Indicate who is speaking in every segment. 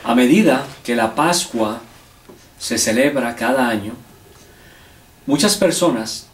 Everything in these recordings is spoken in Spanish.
Speaker 1: A medida que la Pascua se celebra cada año, muchas personas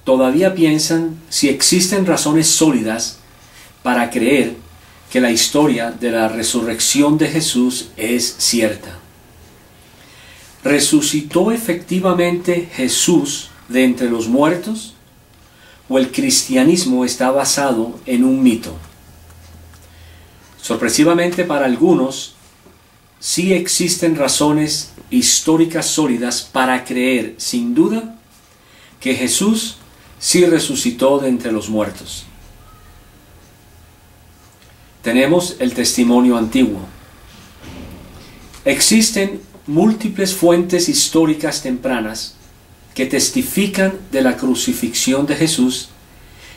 Speaker 1: todavía piensan si existen razones sólidas para creer que la historia de la resurrección de Jesús es cierta. ¿Resucitó efectivamente Jesús de entre los muertos? ¿O el cristianismo está basado en un mito? Sorpresivamente para algunos, sí existen razones históricas sólidas para creer, sin duda, que Jesús sí resucitó de entre los muertos. Tenemos el testimonio antiguo. Existen múltiples fuentes históricas tempranas que testifican de la crucifixión de Jesús,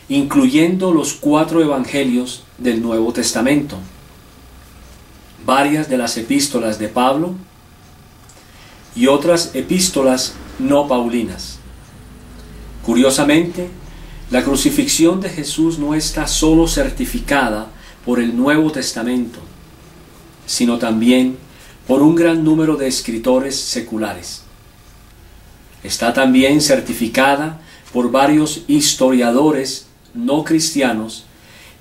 Speaker 1: incluyendo los 4 evangelios del Nuevo Testamento, varias de las epístolas de Pablo y otras epístolas no paulinas. Curiosamente, la crucifixión de Jesús no está solo certificada por el Nuevo Testamento, sino también por un gran número de escritores seculares. Está también certificada por varios historiadores no cristianos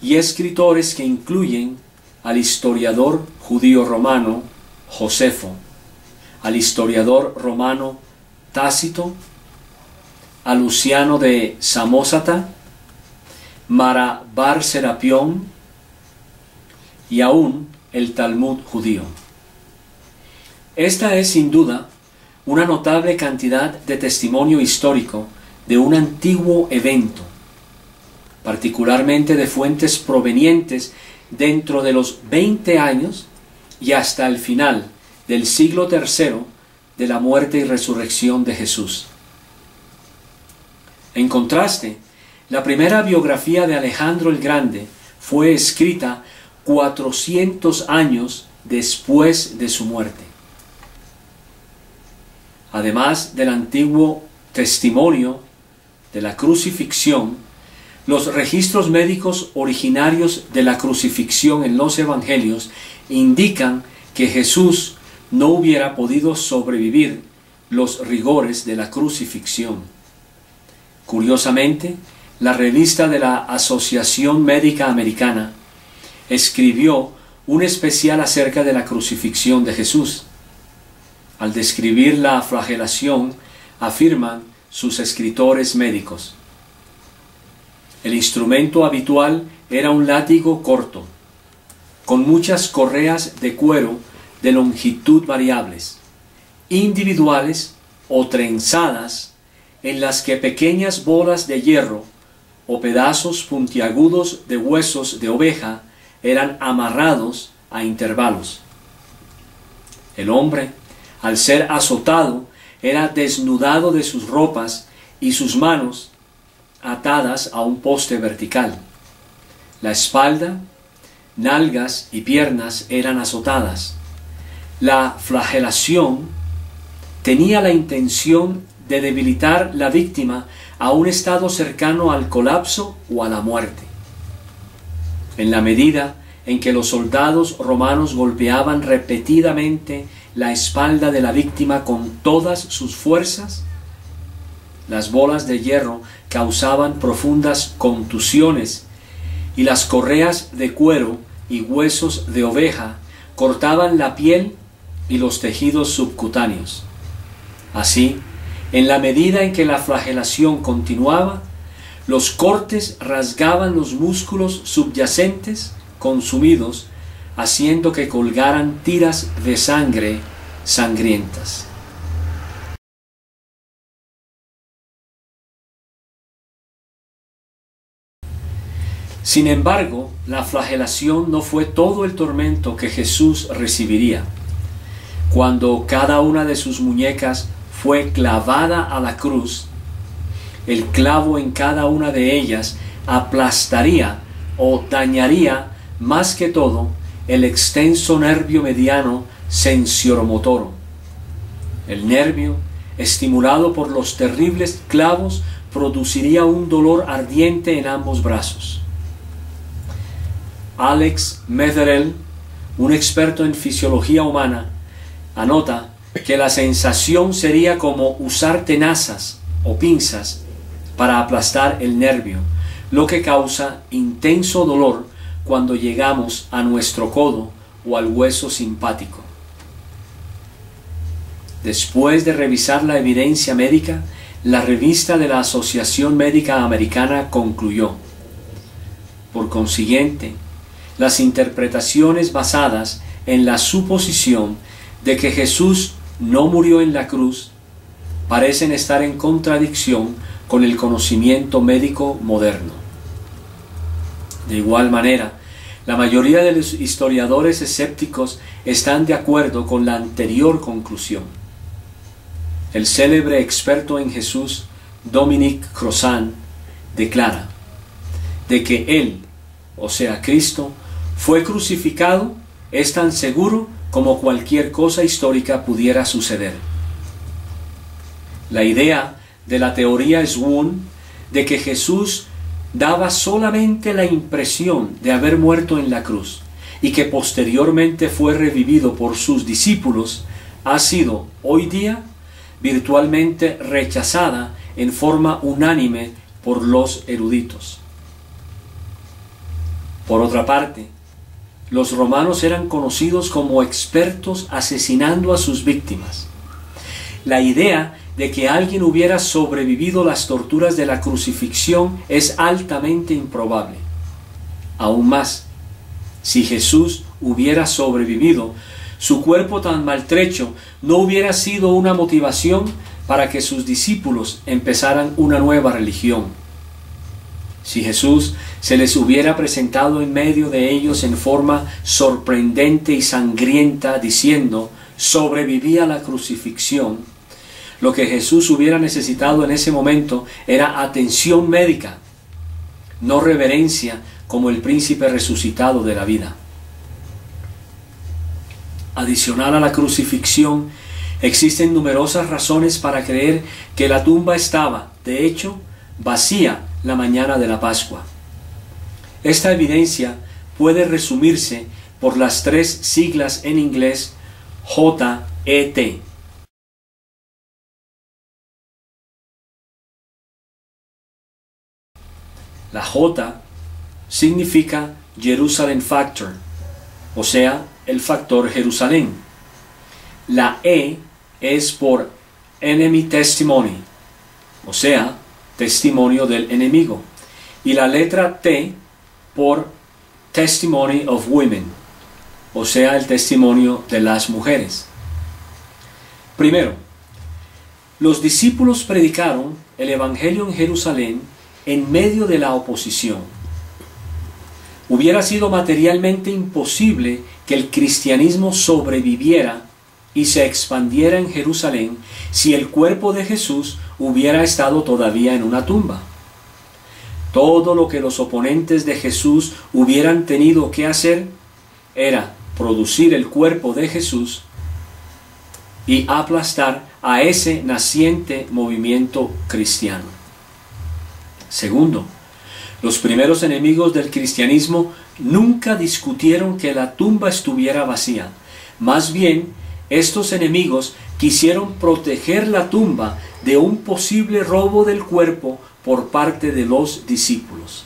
Speaker 1: y escritores que incluyen al historiador judío romano Josefo, al historiador romano Tácito, a Luciano de Samosata, Mara Bar Serapión y aún el Talmud judío. Esta es sin duda una notable cantidad de testimonio histórico de un antiguo evento, particularmente de fuentes provenientes dentro de los 20 años y hasta el final del siglo III de la muerte y resurrección de Jesús. En contraste, la primera biografía de Alejandro el Grande fue escrita 400 años después de su muerte. Además del antiguo testimonio de la crucifixión, los registros médicos originarios de la crucifixión en los evangelios indican que Jesús no hubiera podido sobrevivir los rigores de la crucifixión. Curiosamente, la revista de la Asociación Médica Americana escribió un especial acerca de la crucifixión de Jesús. Al describir la flagelación, afirman sus escritores médicos: el instrumento habitual era un látigo corto, con muchas correas de cuero de longitud variables, individuales o trenzadas, en las que pequeñas bolas de hierro o pedazos puntiagudos de huesos de oveja eran amarrados a intervalos. El hombre, al ser azotado, era desnudado de sus ropas y sus manos atadas a un poste vertical. La espalda, nalgas y piernas eran azotadas. La flagelación tenía la intención de debilitar la víctima a un estado cercano al colapso o a la muerte. En la medida en que los soldados romanos golpeaban repetidamente la espalda de la víctima con todas sus fuerzas, las bolas de hierro causaban profundas contusiones y las correas de cuero y huesos de oveja cortaban la piel y los tejidos subcutáneos. Así, en la medida en que la flagelación continuaba, los cortes rasgaban los músculos subyacentes consumidos, haciendo que colgaran tiras de sangre sangrientas. Sin embargo, la flagelación no fue todo el tormento que Jesús recibiría. Cuando cada una de sus muñecas fue clavada a la cruz, el clavo en cada una de ellas aplastaría o dañaría más que todo el extenso nervio mediano sensoriomotoro. El nervio, estimulado por los terribles clavos, produciría un dolor ardiente en ambos brazos. Alex Mezerel, un experto en fisiología humana, anota que la sensación sería como usar tenazas o pinzas para aplastar el nervio, lo que causa intenso dolor cuando llegamos a nuestro codo o al hueso simpático. Después de revisar la evidencia médica, la revista de la Asociación Médica Americana concluyó: por consiguiente, las interpretaciones basadas en la suposición de que Jesús no murió en la cruz parecen estar en contradicción con el conocimiento médico moderno. De igual manera, la mayoría de los historiadores escépticos están de acuerdo con la anterior conclusión. El célebre experto en Jesús, Dominique Crozan, declara de que Él, o sea Cristo, fue crucificado es tan seguro como cualquier cosa histórica pudiera suceder. La idea de la teoría Swun de que Jesús daba solamente la impresión de haber muerto en la cruz y que posteriormente fue revivido por sus discípulos ha sido hoy día virtualmente rechazada en forma unánime por los eruditos. Por otra parte, los romanos eran conocidos como expertos asesinando a sus víctimas. La idea de que alguien hubiera sobrevivido las torturas de la crucifixión es altamente improbable. Aún más, si Jesús hubiera sobrevivido, su cuerpo tan maltrecho no hubiera sido una motivación para que sus discípulos empezaran una nueva religión. Si Jesús se les hubiera presentado en medio de ellos en forma sorprendente y sangrienta, diciendo: sobreviví a la crucifixión, lo que Jesús hubiera necesitado en ese momento era atención médica, no reverencia como el príncipe resucitado de la vida. Adicional a la crucifixión, existen numerosas razones para creer que la tumba estaba, de hecho, vacía la mañana de la Pascua. Esta evidencia puede resumirse por las tres siglas en inglés JET. La J significa Jerusalem Factor, o sea, el factor Jerusalén. La E es por Enemy Testimony, o sea, testimonio del enemigo. Y la letra T por Testimony of Women, o sea, el testimonio de las mujeres. Primero, los discípulos predicaron el Evangelio en Jerusalén en medio de la oposición. Hubiera sido materialmente imposible que el cristianismo sobreviviera y se expandiera en Jerusalén si el cuerpo de Jesús hubiera estado todavía en una tumba. Todo lo que los oponentes de Jesús hubieran tenido que hacer era producir el cuerpo de Jesús y aplastar a ese naciente movimiento cristiano. Segundo, los primeros enemigos del cristianismo nunca discutieron que la tumba estuviera vacía. Más bien, estos enemigos quisieron proteger la tumba de un posible robo del cuerpo por parte de los discípulos.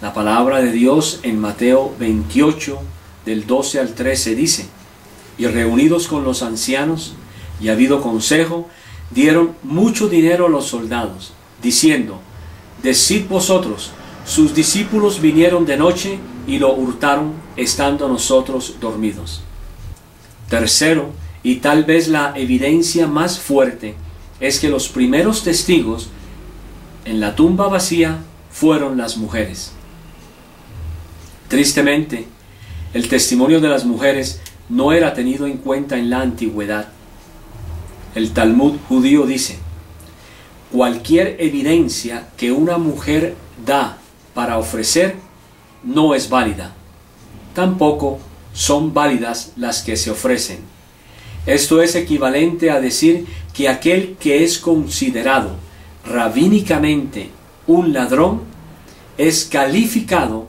Speaker 1: La palabra de Dios en Mateo 28, del 12 al 13 dice: y reunidos con los ancianos y habido consejo, dieron mucho dinero a los soldados, diciendo: decid vosotros, sus discípulos vinieron de noche y lo hurtaron, estando nosotros dormidos. Tercero, y tal vez la evidencia más fuerte, es que los primeros testigos en la tumba vacía fueron las mujeres. Tristemente, el testimonio de las mujeres no era tenido en cuenta en la antigüedad. El Talmud judío dice: cualquier evidencia que una mujer da para ofrecer no es válida. Tampoco son válidas las que se ofrecen. Esto es equivalente a decir que aquel que es considerado rabínicamente un ladrón es calificado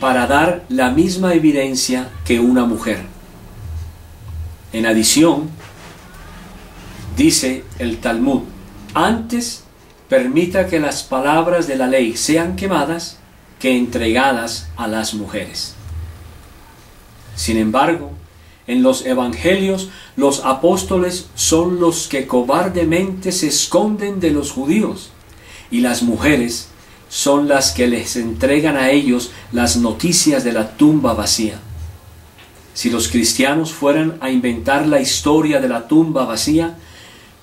Speaker 1: para dar la misma evidencia que una mujer. En adición, dice el Talmud, antes permita que las palabras de la ley sean quemadas que entregadas a las mujeres. Sin embargo, en los evangelios, los apóstoles son los que cobardemente se esconden de los judíos, y las mujeres son las que les entregan a ellos las noticias de la tumba vacía. Si los cristianos fueran a inventar la historia de la tumba vacía,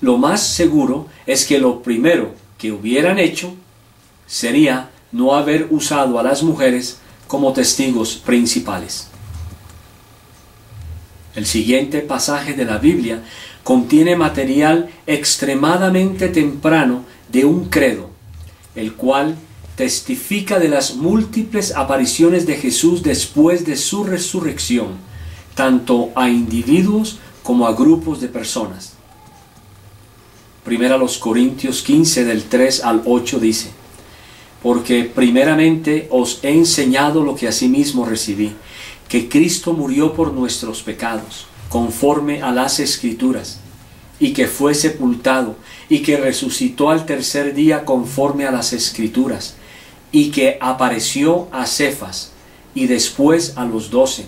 Speaker 1: lo más seguro es que lo primero que hubieran hecho sería no haber usado a las mujeres como testigos principales. El siguiente pasaje de la Biblia contiene material extremadamente temprano de un credo, el cual testifica de las múltiples apariciones de Jesús después de su resurrección, tanto a individuos como a grupos de personas. Primera los Corintios 15 del 3 al 8 dice, porque primeramente os he enseñado lo que asimismo recibí, que Cristo murió por nuestros pecados, conforme a las Escrituras, y que fue sepultado, y que resucitó al tercer día conforme a las Escrituras, y que apareció a Cefas, y después a los 12.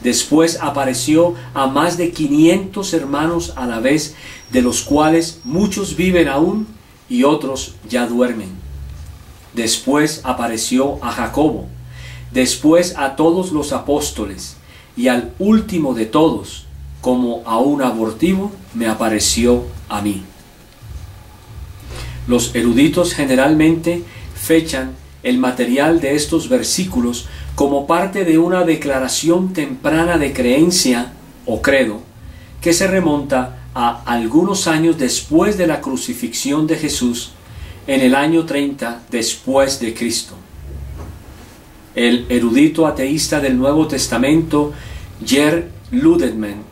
Speaker 1: Después apareció a más de 500 hermanos a la vez, de los cuales muchos viven aún, y otros ya duermen. Después apareció a Jacobo, después a todos los apóstoles, y al último de todos, como a un abortivo, me apareció a mí. Los eruditos generalmente fechan el material de estos versículos como parte de una declaración temprana de creencia o credo que se remonta a algunos años después de la crucifixión de Jesús, en el año 30 después de Cristo. El erudito ateísta del Nuevo Testamento, Ger Ludemann,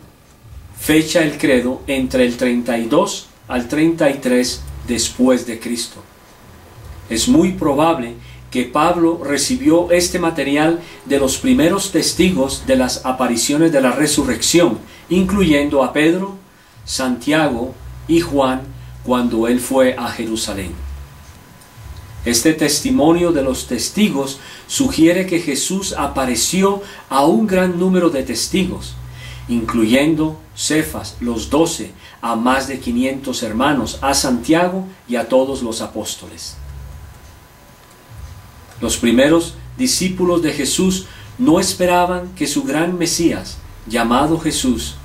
Speaker 1: fecha el credo entre el 32 al 33 después de Cristo. Es muy probable que Pablo recibió este material de los primeros testigos de las apariciones de la resurrección, incluyendo a Pedro, Santiago y Juan, cuando él fue a Jerusalén. Este testimonio de los testigos sugiere que Jesús apareció a un gran número de testigos, incluyendo Cefas, los 12, a más de 500 hermanos, a Santiago y a todos los apóstoles. Los primeros discípulos de Jesús no esperaban que su gran Mesías, llamado Jesús,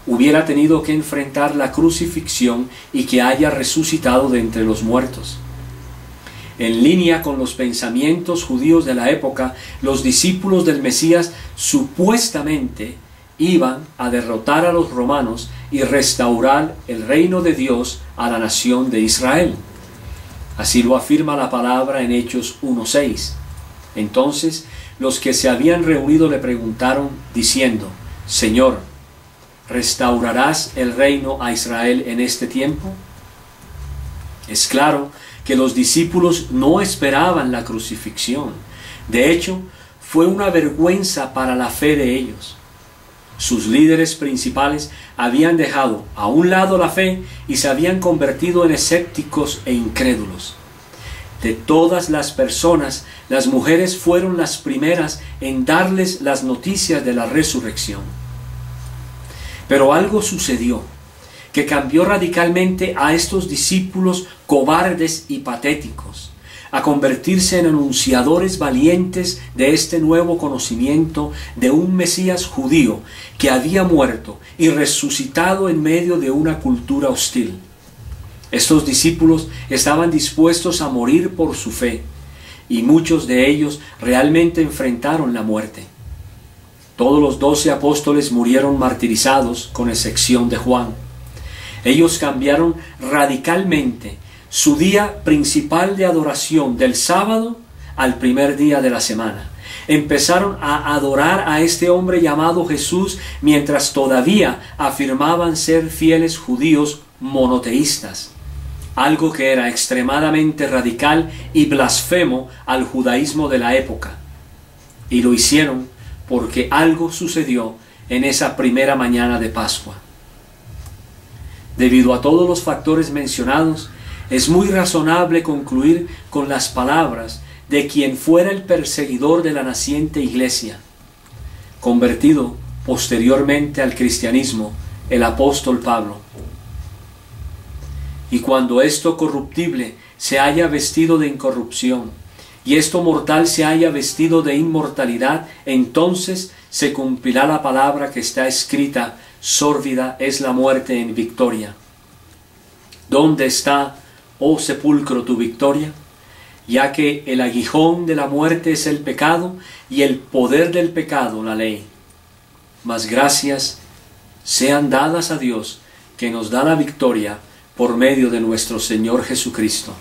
Speaker 1: hubiera tenido que enfrentar la crucifixión y que haya resucitado de entre los muertos. En línea con los pensamientos judíos de la época, los discípulos del Mesías supuestamente iban a derrotar a los romanos y restaurar el reino de Dios a la nación de Israel. Así lo afirma la palabra en Hechos 1:6. Entonces los que se habían reunido le preguntaron diciendo, Señor, ¿restaurarás el reino a Israel en este tiempo? Es claro que los discípulos no esperaban la crucifixión. De hecho, fue una vergüenza para la fe de ellos. Sus líderes principales habían dejado a un lado la fe y se habían convertido en escépticos e incrédulos. De todas las personas, las mujeres fueron las primeras en darles las noticias de la resurrección. Pero algo sucedió que cambió radicalmente a estos discípulos cobardes y patéticos, a convertirse en anunciadores valientes de este nuevo conocimiento de un Mesías judío que había muerto y resucitado en medio de una cultura hostil. Estos discípulos estaban dispuestos a morir por su fe, y muchos de ellos realmente enfrentaron la muerte. Todos los 12 apóstoles murieron martirizados, con excepción de Juan. Ellos cambiaron radicalmente su día principal de adoración del sábado al primer día de la semana. Empezaron a adorar a este hombre llamado Jesús mientras todavía afirmaban ser fieles judíos monoteístas, algo que era extremadamente radical y blasfemo al judaísmo de la época. Y lo hicieron porque algo sucedió en esa primera mañana de Pascua. Debido a todos los factores mencionados, es muy razonable concluir con las palabras de quien fuera el perseguidor de la naciente iglesia, convertido posteriormente al cristianismo, el apóstol Pablo. Y cuando esto corruptible se haya vestido de incorrupción, y esto mortal se haya vestido de inmortalidad, entonces se cumplirá la palabra que está escrita: sórdida es la muerte en victoria. ¿Dónde está, oh sepulcro, tu victoria? Ya que el aguijón de la muerte es el pecado, y el poder del pecado la ley. Mas gracias sean dadas a Dios, que nos da la victoria por medio de nuestro Señor Jesucristo.